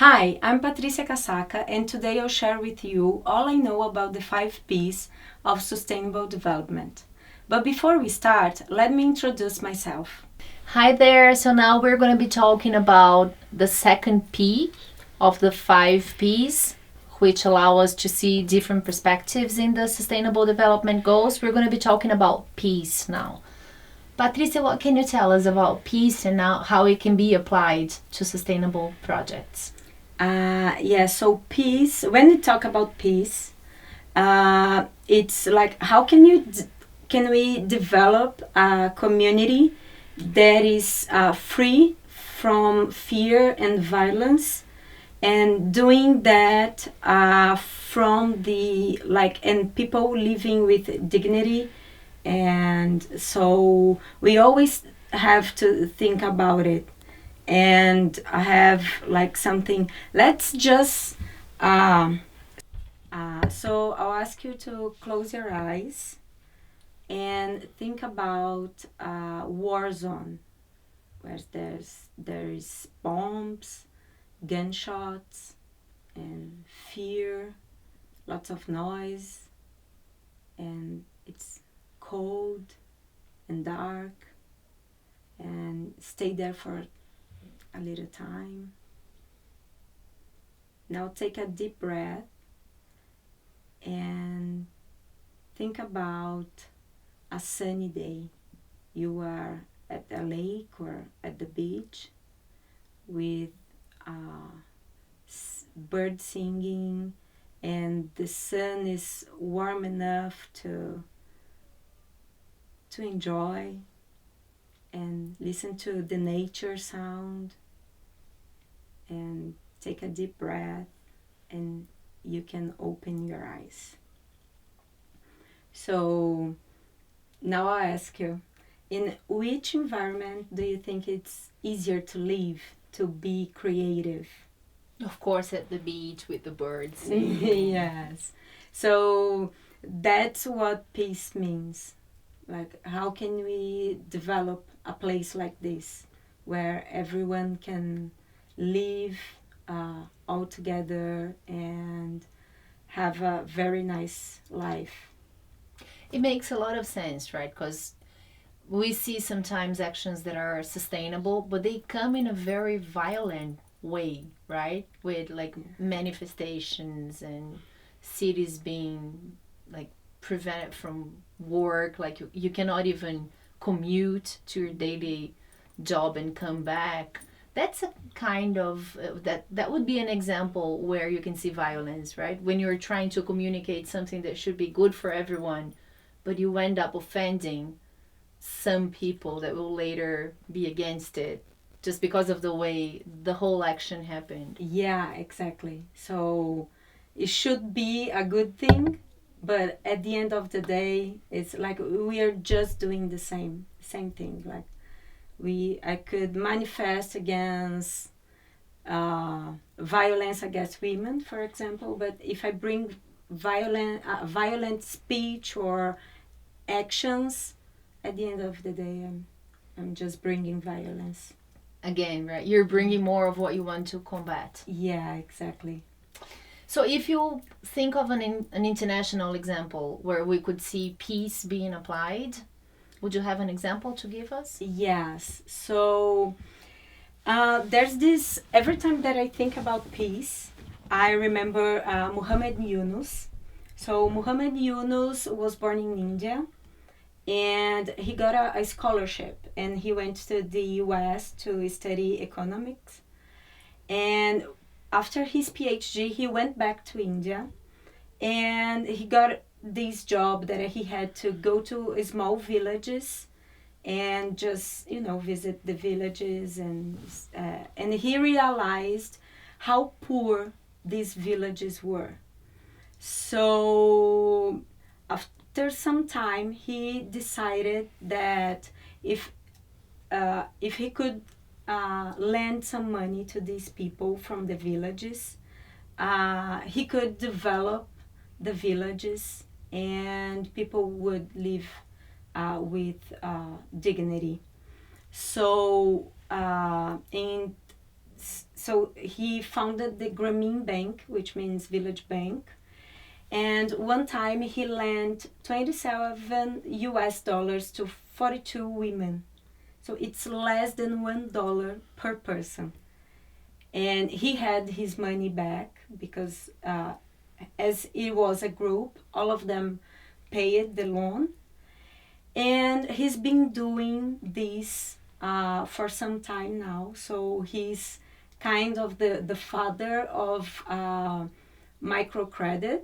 Hi, I'm Patricia Casaca, and today I'll share with you all I know about the 5 P's of sustainable development. But before we start, let me introduce myself. Hi there. So now we're going to be talking about the second P of the 5 Ps, which allow us to see different perspectives in the sustainable development goals. We're going to be talking about peace now. Patricia, what can you tell us about peace and how it can be applied to sustainable projects? So peace, when we talk about peace, it's like how can we develop a community that is free from fear and violence, and doing that from the and people living with dignity. And so we always have to think about it. And I have like something. Let's just so I'll ask you to close your eyes and think about a war zone where there is bombs, gunshots, and fear, lots of noise, and it's cold and dark, and stay there for a little time. Now take a deep breath and think about a sunny day. You are at a lake or at the beach with birds singing, and the sun is warm enough to enjoy and listen to the nature sound, and take a deep breath, and you can open your eyes. So now I ask you, in which environment do you think it's easier to live, to be creative? Of course, at the beach with the birds. Yes. So that's what peace means. Like, how can we develop a place like this where everyone can live all together and have a very nice life? It makes a lot of sense, right? Because we see sometimes actions that are sustainable, but they come in a very violent way, right? With like manifestations and cities being like prevented from work, like you cannot even commute to your daily job and come back. That's a kind of that would be an example where you can see violence, right? When you're trying to communicate something that should be good for everyone, but you end up offending some people that will later be against it just because of the way the whole action happened. Yeah, exactly. So it should be a good thing, but at the end of the day, it's like we are just doing the same thing. Like, I could manifest against violence against women, for example, but if I bring violent speech or actions, at the end of the day, I'm just bringing violence. Again, right? You're bringing more of what you want to combat. Yeah, exactly. So if you think of an international example where we could see peace being applied, would you have an example to give us? Yes. So there's this, every time that I think about peace, I remember Muhammad Yunus. So Muhammad Yunus was born in India, and he got a scholarship, and he went to the US to study economics. And after his PhD, he went back to India, and he got this job that he had to go to small villages and just visit the villages, and he realized how poor these villages were. So after some time, he decided that if if he could lend some money to these people from the villages, he could develop the villages, and people would live with dignity. So in so he founded the Grameen Bank, which means village bank. And one time he lent 27 US dollars to 42 women. So it's less than $1 per person. And he had his money back because as it was a group, all of them paid the loan. And he's been doing this for some time now. So he's kind of the father of microcredit.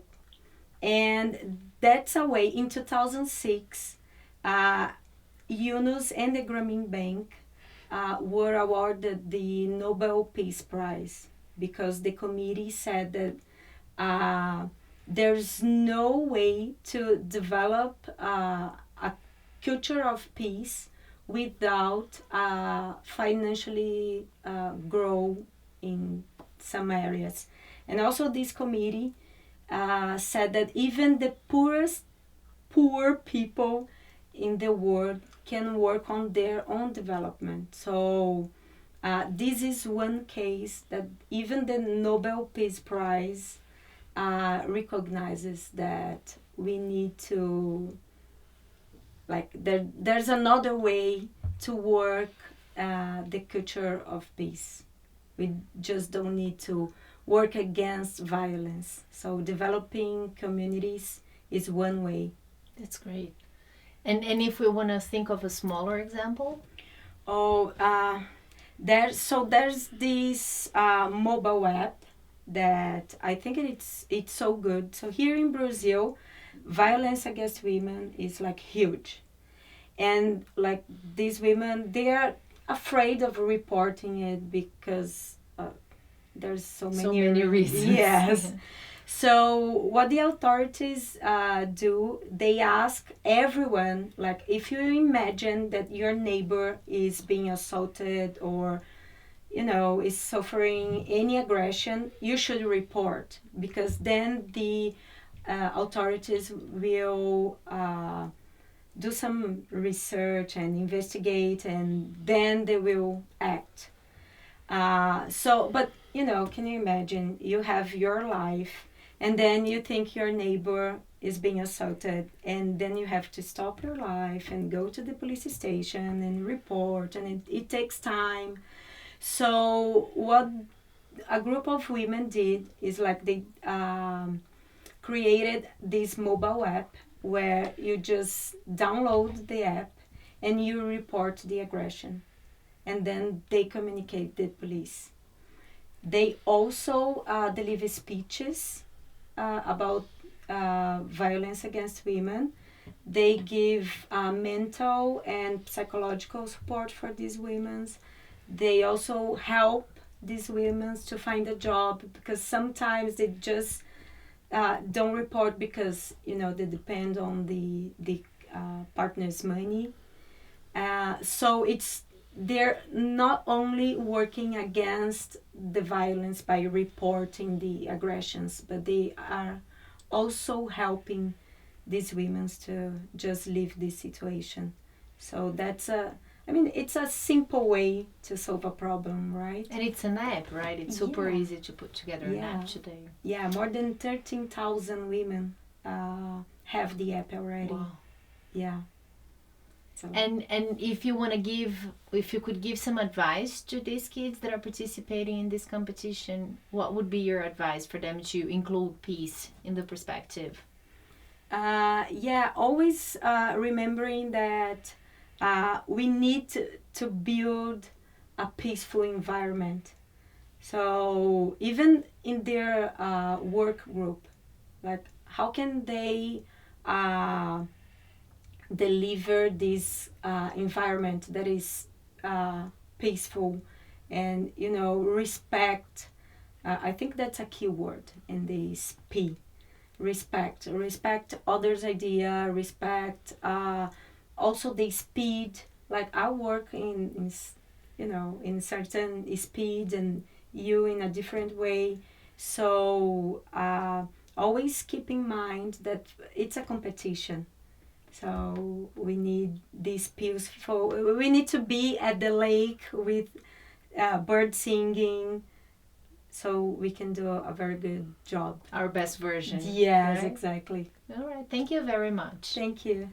And that's a way, in 2006, Yunus and the Grameen Bank were awarded the Nobel Peace Prize because the committee said that there's no way to develop a culture of peace without financially grow in some areas. And also this committee said that even the poorest poor people in the world can work on their own development. So this is one case that even the Nobel Peace Prize recognizes that we need to, like, there's another way to work the culture of peace. We just don't need to work against violence. So developing communities is one way. That's great. And if we want to think of a smaller example? Oh, there's this mobile app that I think it's so good. So here in Brazil, violence against women is like huge, and like these women, they are afraid of reporting it because there's so many reasons. Yes. So what the authorities do, they ask everyone, like, if you imagine that your neighbor is being assaulted or, is suffering any aggression, you should report, because then the authorities will do some research and investigate, and then they will act. But can you imagine, you have your life, and then you think your neighbor is being assaulted, and then you have to stop your life and go to the police station and report, and it takes time. So what a group of women did is, like, they created this mobile app where you just download the app and you report the aggression, and then they communicate the police. They also deliver speeches about violence against women. They give mental and psychological support for these women. They also help these women to find a job, because sometimes they just don't report because they depend on the partner's money. So they're not only working against the violence by reporting the aggressions, but they are also helping these women to just leave this situation. So it's a simple way to solve a problem, right? And it's an app, right? It's super easy to put together an app today. Yeah, more than 13,000 women have the app already. Wow. Yeah. So. And if you could give some advice to these kids that are participating in this competition, what would be your advice for them to include peace in the perspective? Always remembering that we need to build a peaceful environment. So even in their work group, like, how can they deliver this environment that is peaceful and respect. I think that's a key word in this P. Respect others' idea, respect also the speed. Like, I work in certain speed, and you in a different way. So always keep in mind that it's a competition. So we need these peaceful. We need to be at the lake with bird singing, so we can do a very good job. Our best version. Yes, right? exactly. All right. Thank you very much. Thank you.